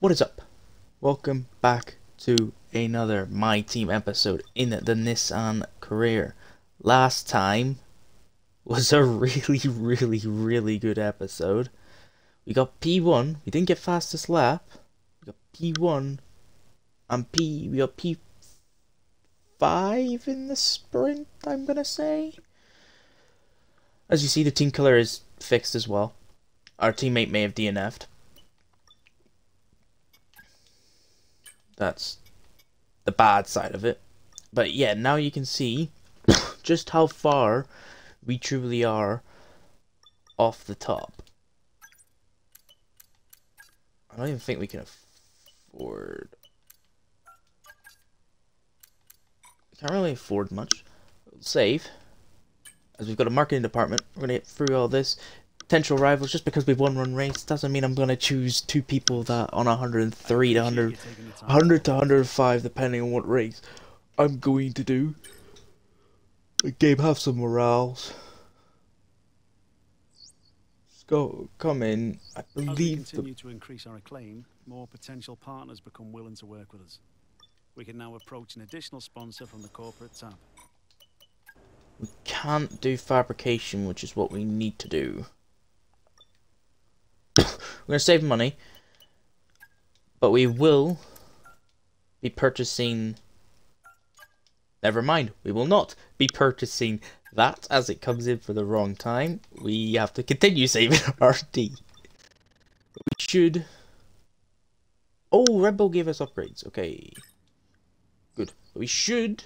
What is up? Welcome back to another My Team episode in the Nissan career. Last time was a really good episode. We got P1, we didn't get fastest lap. We got P1 and we got P5 in the sprint, I'm gonna say. As you see, the team color is fixed as well. Our teammate may have DNF'd. That's the bad side of it. But yeah, now you can see just how far we truly are off the top. I don't even think we can afford... We can't really afford much. We'll save. As we've got a marketing department, we're going to get through all this. Potential rivals, just because we've won one race doesn't mean I'm going to choose two people that on 103 to 100 to 105 depending on what race I'm going to do. Gabe, have some morals. Let's go, come in. I believe as we continue to increase our acclaim, more potential partners become willing to work with us. We can now approach an additional sponsor from the corporate tab. We can't do fabrication, which is what we need to do. We're going to save money, but we will be purchasing... Never mind, we will not be purchasing that as it comes in for the wrong time. We have to continue saving RD. But we should... Oh, Red Bull gave us upgrades. Okay. Good. But we should...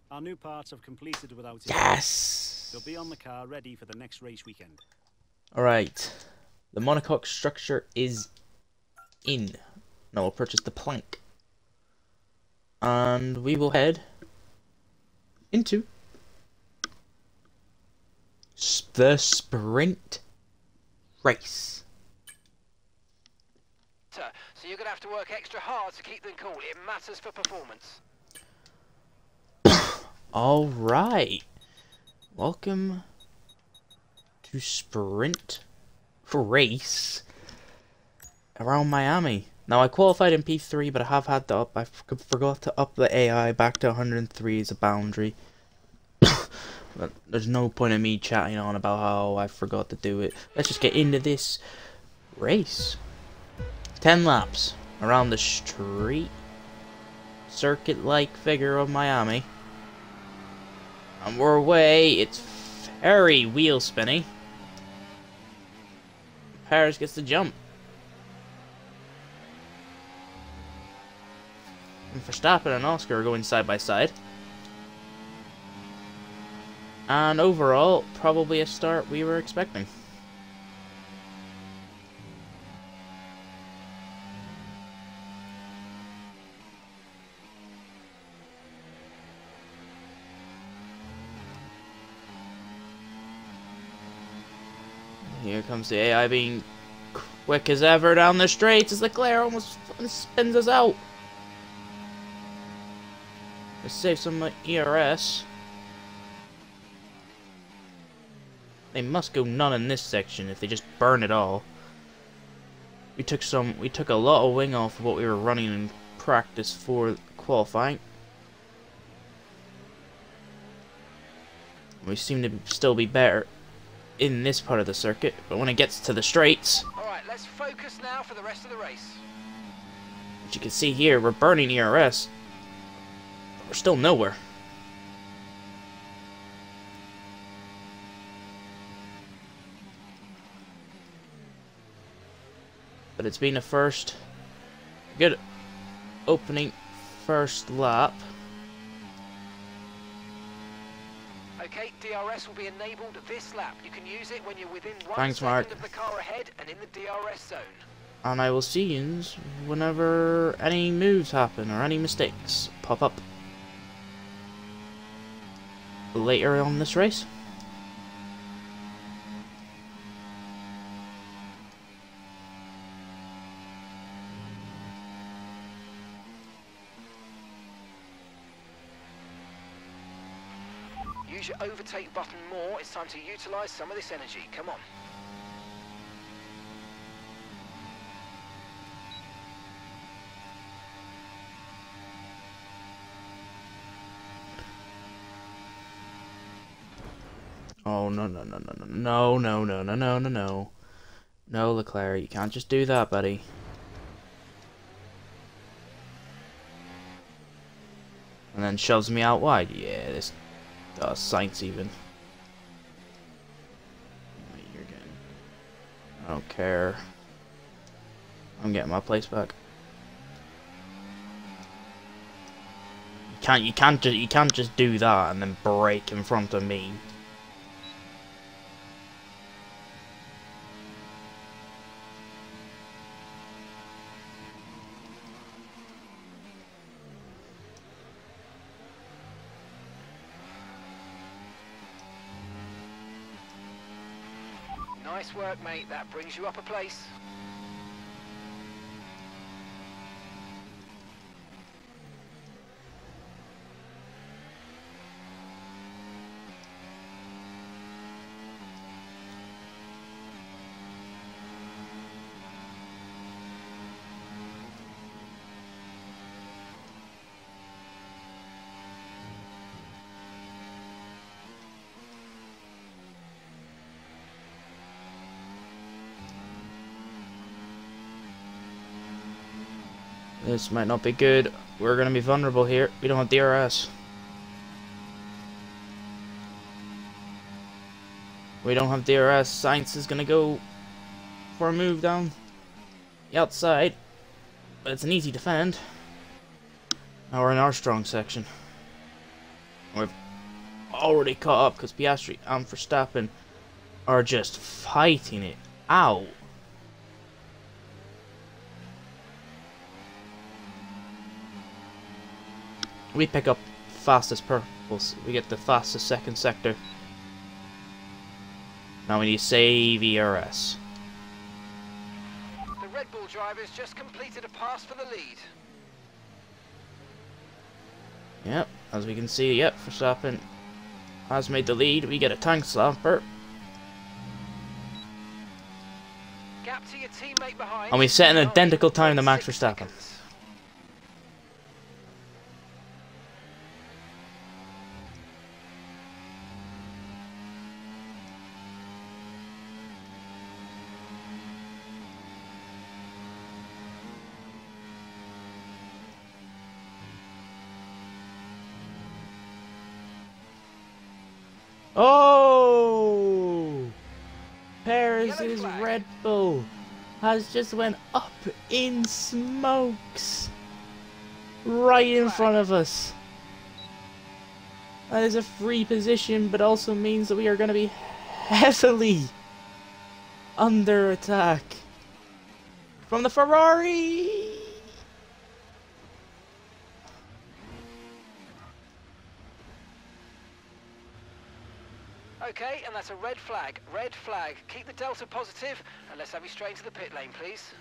Our new parts have completed without... Yes! They'll be on the car ready for the next race weekend. Alright. The monocoque structure is in. Now we'll purchase the plank. And we will head into the sprint race. So you're going to have to work extra hard to keep them cool. It matters for performance. Alright. Welcome to sprint race around Miami. Now I qualified in P3, but I have had to up. I forgot to up the AI back to 103 as a boundary. But there's no point in me chatting on about how I forgot to do it. Let's just get into this race. 10 laps around the street circuit-like figure of Miami. And we're away. It's very wheel spinny. Paris gets the jump. And Verstappen and Oscar are going side by side. And overall, probably a start we were expecting. Here comes the AI being quick as ever down the straights as Leclerc almost spins us out. Let's save some ERS. They must go none in this section if they just burn it all. We took a lot of wing off of what we were running in practice for qualifying. We seem to still be better in this part of the circuit, but when it gets to the straights... Alright, let's focus now for the rest of the race. As you can see here, we're burning ERS. But we're still nowhere. But it's been a good opening first lap. Okay, DRS will be enabled this lap. You can use it when you're within 1 Thanks, second Mark. of the car ahead and in the DRS zone. And I will see you whenever any moves happen or any mistakes pop up later on this race. Use your overtake button more. It's time to utilize some of this energy. Come on. Oh, no, no, no, no, no, no, no, no, no, no, no. No, Leclerc, you can't just do that, buddy. And then shoves me out wide. Yeah, this Sainz even. You're getting... I don't care. I'm getting my place back. You can't just do that and then brake in front of me. Nice work, mate. That brings you up a place. This might not be good. We're gonna be vulnerable here. We don't have DRS. We don't have DRS. Sainz is gonna go for a move down the outside. But it's an easy defend. Now we're in our strong section. We've already caught up because Piastri and Verstappen are just fighting it out. We pick up fastest purples. We get the fastest second sector. Now we need to save ERS. The Red Bull drivers just completed a pass for the lead. Yep, as we can see, yep, Verstappen has made the lead. We get a tank slamper. Gap to your teammate behind. And we set an identical time to Max 6 Verstappen. seconds. Oh! Perez's Yellow flag. Red Bull has just went up in smokes right in front of us. That is a free position, but also means that we are going to be heavily under attack from the Ferrari. Okay, and that's a red flag. Red flag. Keep the delta positive, and let's have you straight into the pit lane, please.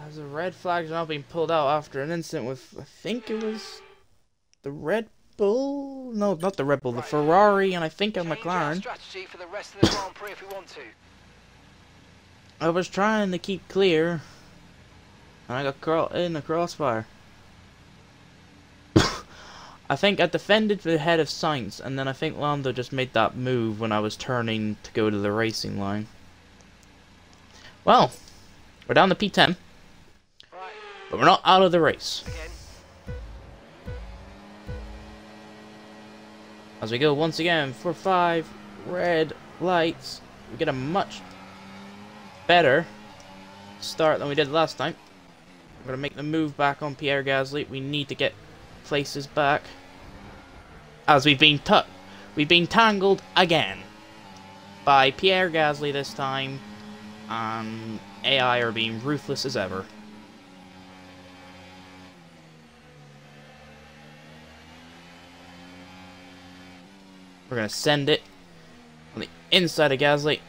As a red flag now being pulled out after an incident with, I think it was the Red Bull? No, not the Red Bull, the Ferrari, and I think a Change our McLaren. strategy for the rest of the Grand Prix if we want to. I was trying to keep clear, and I got caught in the crossfire. I think I defended the head of Sainz, and then I think Lando just made that move when I was turning to go to the racing line. Well, we're down to P10, Right, but we're not out of the race. again. As we go once again for 5 red lights, we get a much better start than we did last time. We're going to make the move back on Pierre Gasly. We need to get places back. As we've been tangled again by Pierre Gasly this time, and AI are being ruthless as ever. We're gonna send it on the inside of Gasly.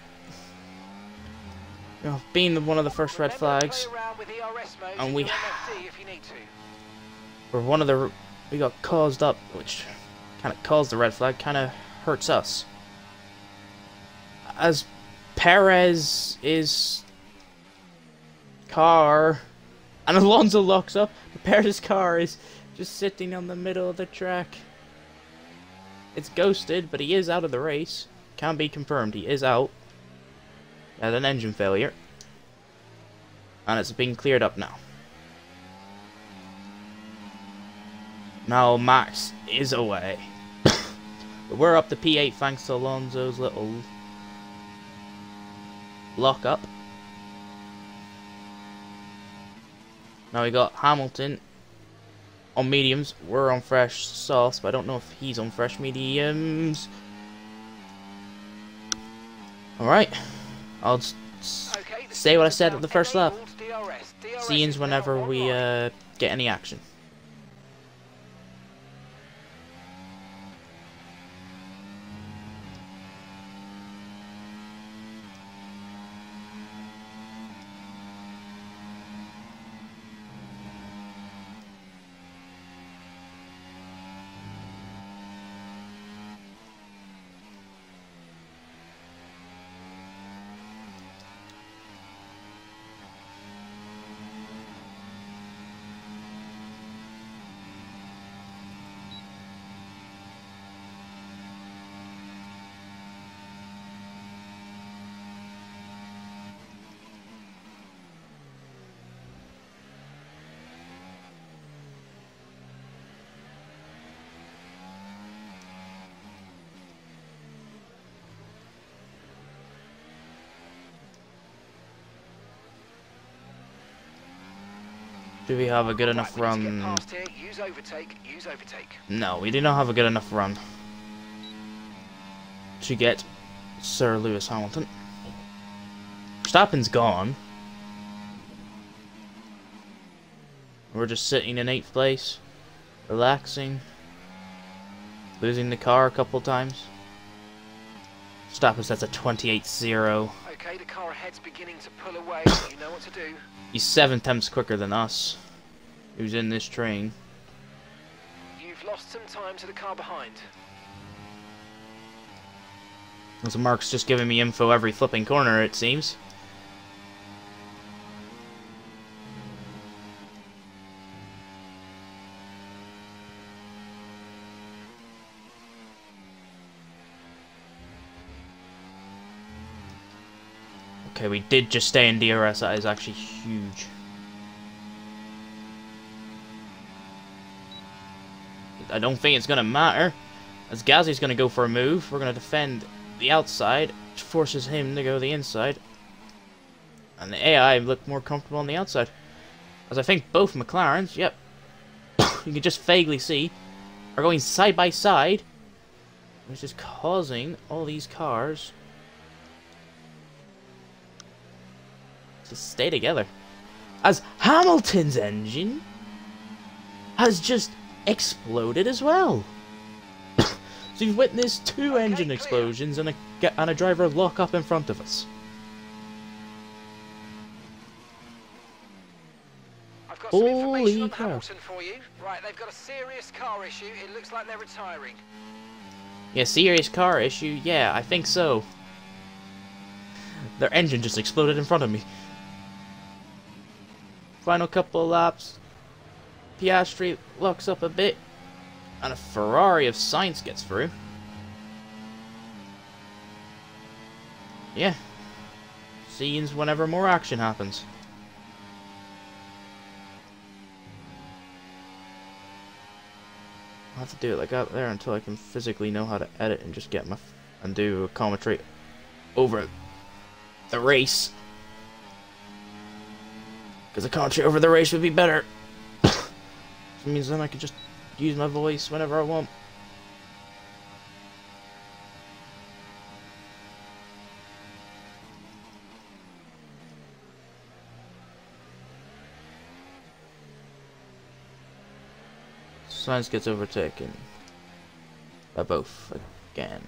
You know, being one of the first red Remember to flags, play around with ERS mode and in we your MFD if you need to. we're one of the we got caused up, which kind of caused the red flag, kind of hurts us. As Perez's car, and Alonso locks up, Perez's car is just sitting on the middle of the track. It's ghosted, but he is out of the race. Can be confirmed. He is out. Had an engine failure. And it's being cleared up now. Now Max is away. But we're up to P8 thanks to Alonso's little lock up. Now we got Hamilton on mediums. We're on fresh softs, but I don't know if he's on fresh mediums. Alright. I'll just say what I said at the first lap. See yous whenever we get any action. Do we have a good enough run? No, we do not have a good enough run to get Sir Lewis Hamilton. Verstappen's gone. We're just sitting in 8th place, relaxing, losing the car a couple times. Verstappen sets a 28-0. Okay, the car ahead's beginning to pull away. You know what to do. He's 7 times quicker than us. Who's in this train? You've lost some time to the car behind. So Mark's just giving me info every flipping corner, it seems. Okay, we did just stay in DRS. That is actually huge. I don't think it's going to matter, as Gasly's going to go for a move. We're going to defend the outside, which forces him to go the inside. And the AI look more comfortable on the outside. As I think both McLarens, yep, you can just vaguely see, are going side by side, which is causing all these cars to stay together. As Hamilton's engine has just exploded as well. So you've witnessed 2 engine explosions and a driver lock up in front of us. I've got some information on Hamilton for you. Right, they've got a serious car issue. It looks like they're retiring. Yeah, serious car issue? Yeah, I think so. Their engine just exploded in front of me. Final couple of laps. Piastri locks up a bit, and a Ferrari of Sainz gets through. Yeah. See yous whenever more action happens. I'll have to do it like out there until I can physically know how to edit and just get and do a commentary over the race. Because the commentary over the race would be better. It means then I can just use my voice whenever I want. Sainz gets overtaken by both again.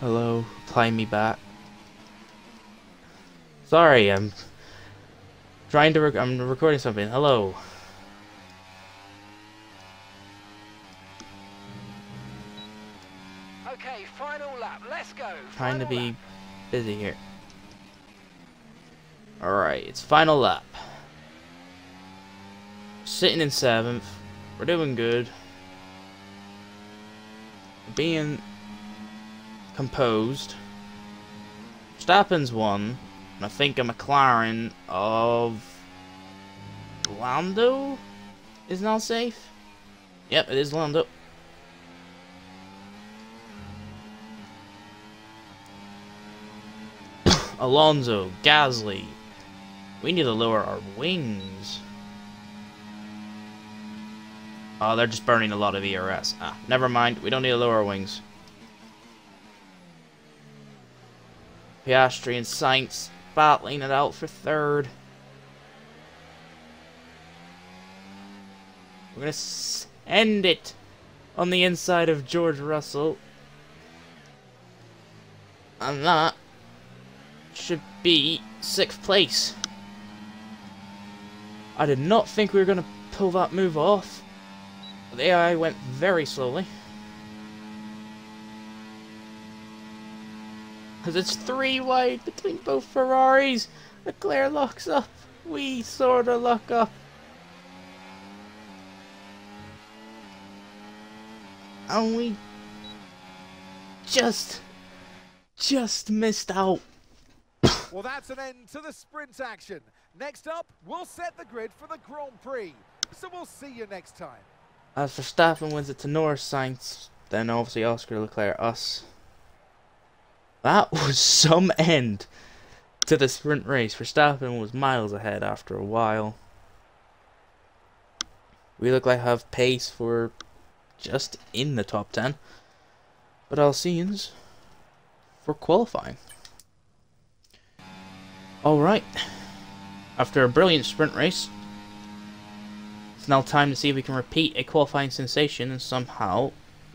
Hello, play me back. Sorry, I'm trying to I'm recording something. Hello. trying to be busy here. Alright, it's final lap. Sitting in 7th. We're doing good. Being composed. Verstappen's won. And I think a McLaren of Lando is now safe. Yep, it is Lando. Alonso, Gasly. We need to lower our wings. Oh, they're just burning a lot of ERS. Ah, never mind. We don't need to lower our wings. Piastri and Sainz battling it out for 3rd. We're going to end it on the inside of George Russell. And that should be 6th place. I did not think we were going to pull that move off. The AI went very slowly. Because it's 3 wide between both Ferraris. Leclerc locks up. We sort of lock up. And we just missed out. Well, that's an end to the sprint action. Next up, we'll set the grid for the Grand Prix. So we'll see you next time. As Verstappen wins it to Norris, Sainz, then obviously Oscar, Leclerc, us. That was some end to the sprint race. Verstappen was miles ahead after a while. We look like have pace for just in the top 10. But Alceans for qualifying. Alright. After a brilliant sprint race, it's now time to see if we can repeat a qualifying sensation and somehow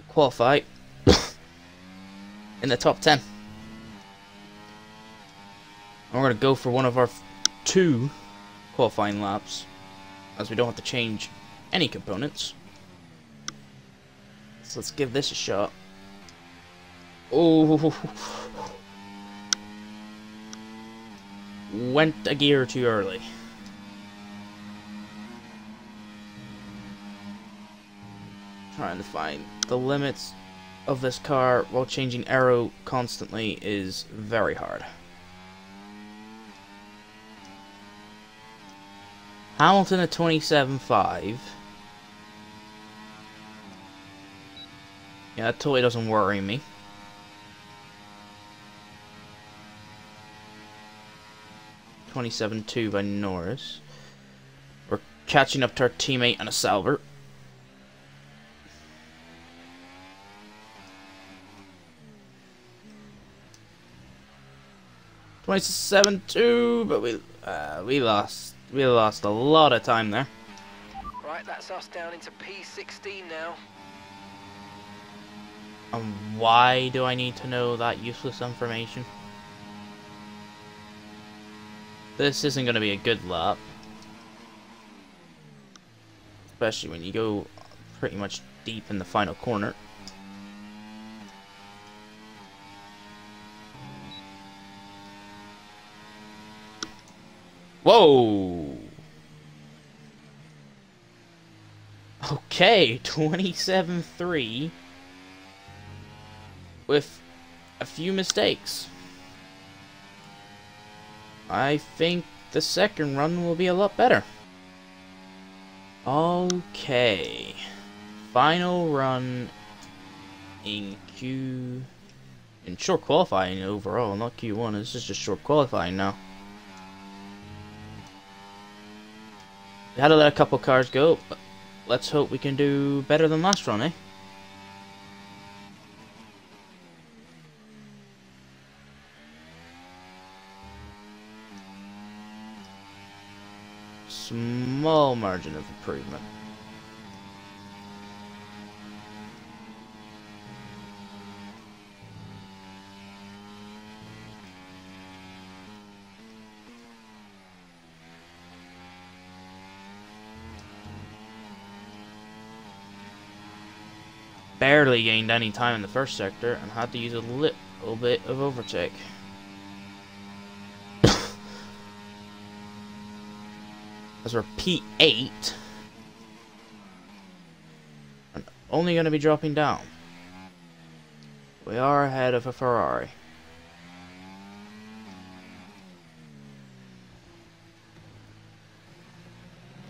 qualify in the top 10. And we're going to go for one of our 2 qualifying laps, as we don't have to change any components. So let's give this a shot. Oh, went a gear too early. Trying to find the limits of this car while changing aero constantly is very hard. Hamilton at 27.5. Yeah, that totally doesn't worry me. (27.2) by Norris. We're catching up to our teammate on a Sauber. (27.2), but we lost a lot of time there. Right, that's us down into P16 now. Why do I need to know that useless information? This isn't going to be a good lap. Especially when you go pretty much deep in the final corner. Whoa! Okay, 27.3 with a few mistakes. I think the second run will be a lot better. Okay. Final run in short qualifying overall, not Q1. This is just short qualifying now. We had to let a couple cars go, but let's hope we can do better than last run, eh? Small margin of improvement. Barely gained any time in the first sector and had to use a little bit of overtake. As we're P8, and only going to be dropping down. We are ahead of a Ferrari.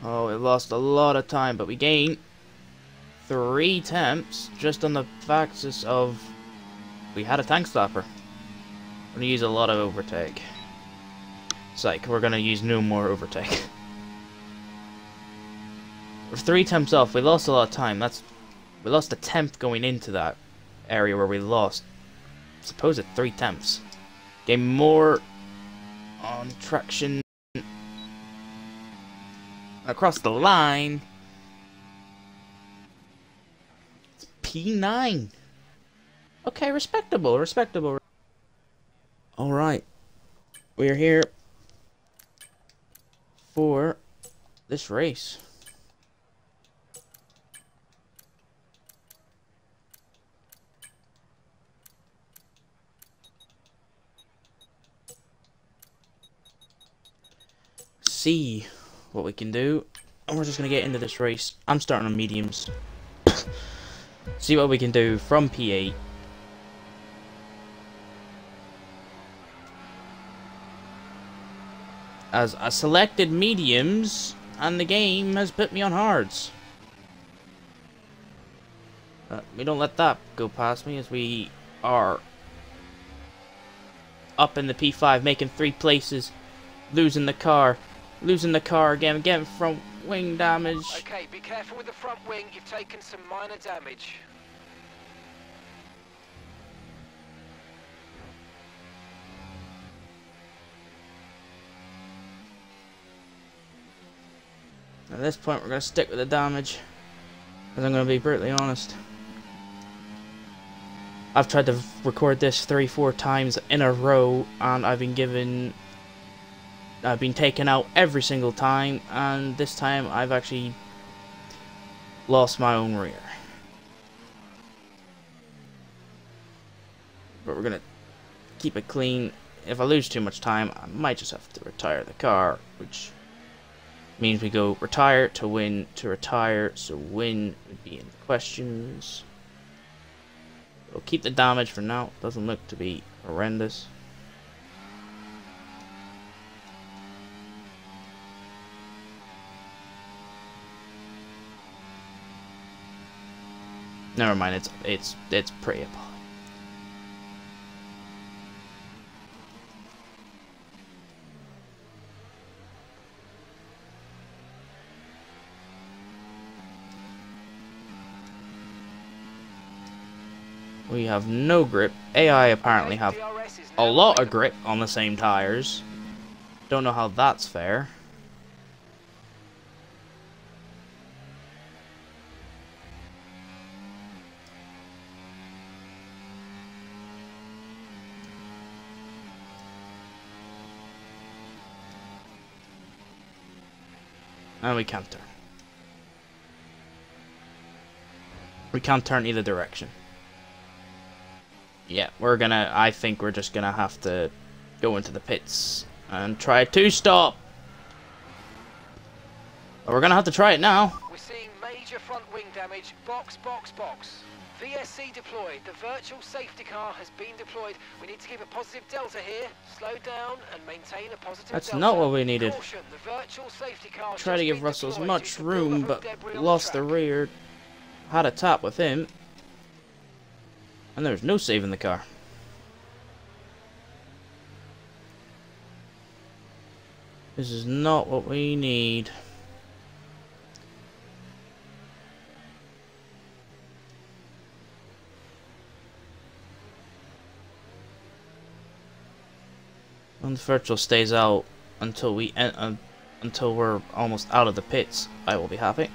Oh, we lost a lot of time, but we gained 3 temps just on the basis of we had a tank stopper. I'm going to use a lot of overtake. Psych, we're going to use no more overtake. With 3 temps off, we lost a lot of time. We lost a temp going into that area where we lost supposed 3 temps. Gain more on traction across the line. It's P9. Okay, respectable, respectable. Alright. We are here for this race. See what we can do, and we're just gonna get into this race. I'm starting on mediums. See what we can do from P8. As I selected mediums, and the game has put me on hards. We don't let that go past me, as we are up in the P5, making 3 places, losing the car. Losing the car again, getting front wing damage. Okay, be careful with the front wing. You've taken some minor damage. At this point, we're going to stick with the damage, because I'm going to be brutally honest. I've tried to record this 3-4 times in a row, and I've been taken out every single time, and this time I've actually lost my own rear. But we're gonna keep it clean. If I lose too much time, I might just have to retire the car, which means we go retire to win to retire, so win would be in questions. We'll keep the damage for now. Doesn't look to be horrendous. Never mind, it's pretty appalling. We have no grip. AI apparently have a lot of grip on the same tires. Don't know how that's fair. And we can't turn. We can't turn either direction. Yeah, I think we're just gonna have to go into the pits and try to stop. But we're gonna have to try it now. We're seeing major front wing damage. Box, box, box. VSC deployed. The virtual safety car has been deployed. We need to keep a positive delta here. Slow down and maintain a positive That's delta. not what we needed. Caution, the virtual safety car Try to give Russell as much room, but debris on lost the track. rear. Had a tap with him. And there's no saving the car. This is not what we need. When the virtual stays out until until we're almost out of the pits, I will be happy.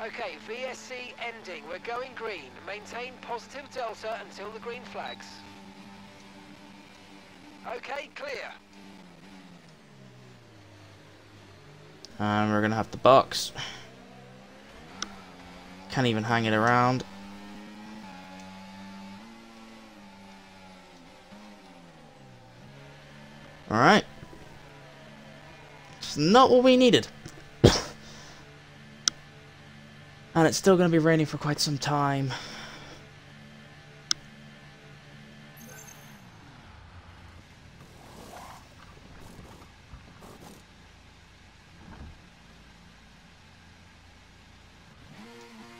Okay, VSC ending. We're going green. Maintain positive delta until the green flags. Okay, clear. And we're gonna have to box. Can't even hang it around. Alright. It's not what we needed. And it's still going to be raining for quite some time.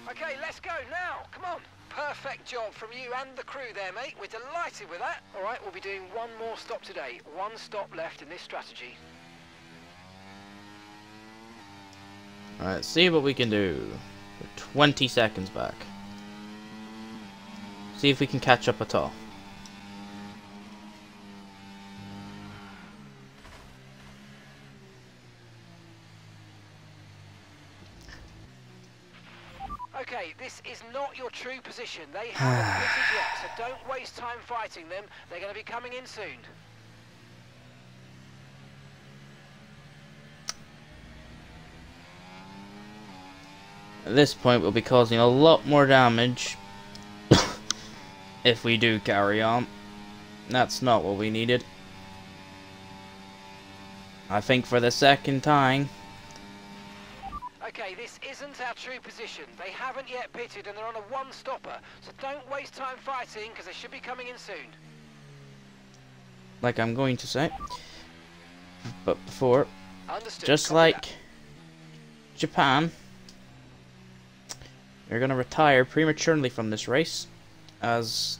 Okay, let's go now. Come on. Perfect job from you and the crew there, mate. We're delighted with that. All right, we'll be doing one more stop today. One stop left in this strategy. Alright, see what we can do. We're 20 seconds back. See if we can catch up at all. Okay, this is not your true position. They haven't pitted yet, so don't waste time fighting them. They're going to be coming in soon. At this point, we'll be causing a lot more damage if we do carry on. That's not what we needed. I think for the second time. Okay, this isn't our true position. They haven't yet pitted and they're on a one-stopper, so don't waste time fighting because they should be coming in soon. Like I'm going to say. But before, Understood. just Copy like that. Japan, you're going to retire prematurely from this race, as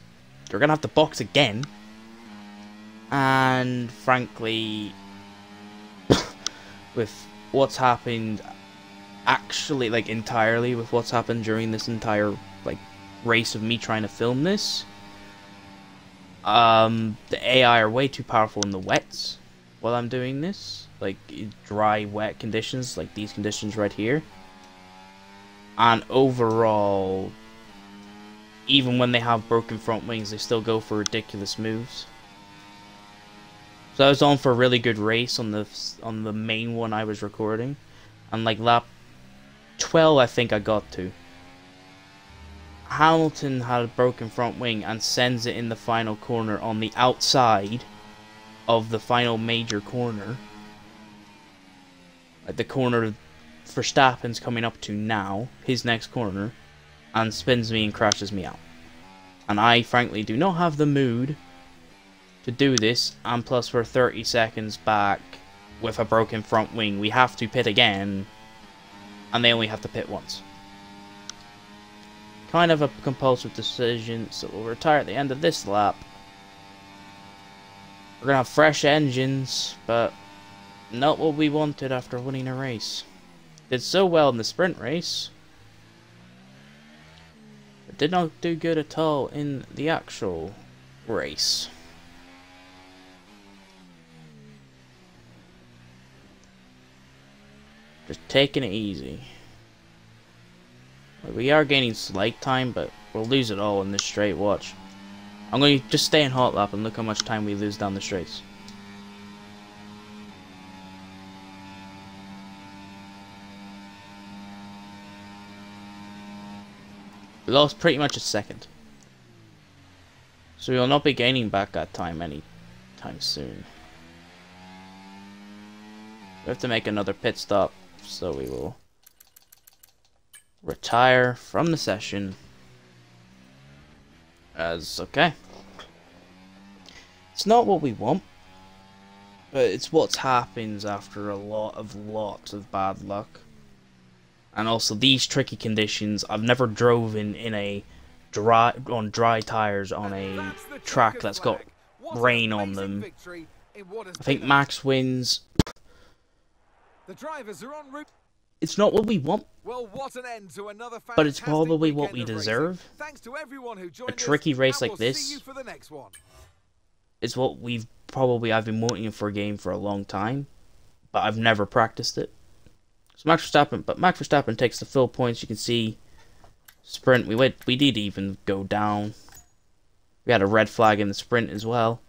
you're going to have to box again. And frankly, with what's happened, actually, like entirely with what's happened during this entire like race of me trying to film this, the AI are way too powerful in the wets while I'm doing this, like dry, wet conditions, like these conditions right here. And overall, even when they have broken front wings, they still go for ridiculous moves. So I was on for a really good race on the main one I was recording, and like lap 12 I think I got to. Hamilton had a broken front wing and sends it in the final corner on the outside of the final major corner. Like the corner Verstappen's coming up to now, his next corner, and spins me and crashes me out. And I frankly do not have the mood to do this, and plus we're 30 seconds back with a broken front wing. We have to pit again, and they only have to pit once. Kind of a compulsive decision, so we'll retire at the end of this lap. We're gonna have fresh engines, but not what we wanted after winning a race. Did so well in the sprint race, but did not do good at all in the actual race. Just taking it easy. We are gaining slight time, but we'll lose it all in this straight. Watch. I'm going to just stay in hot lap and look how much time we lose down the straights. We lost pretty much a second. So we will not be gaining back that time anytime soon. We have to make another pit stop, so we will retire from the session. As okay. It's not what we want, but it's what happens after lots of bad luck. And also these tricky conditions. I've never driven in a on dry tires on a track that's got rain on them. I think Max wins. The drivers are en route. It's not what we want, Well, what an end to another but it's fantastic probably what we weekend of deserve. racing. Thanks to everyone who joined A tricky us, race and like we'll this. see you for the next one. It's what I've been wanting for a game for a long time, but I've never practiced it. So Max Verstappen takes the full points. You can see sprint. We did even go down. We had a red flag in the sprint as well.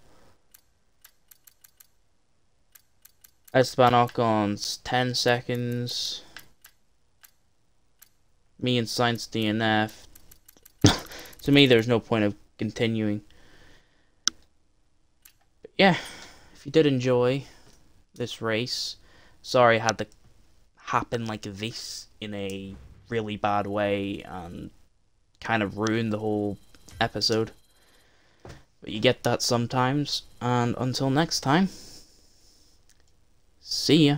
Esteban Ocon's 10 seconds. me and Science DNF. To me, there's no point of continuing. But yeah, if you did enjoy this race, sorry it had to happen like this in a really bad way and kind of ruin the whole episode. But you get that sometimes, and until next time, see ya.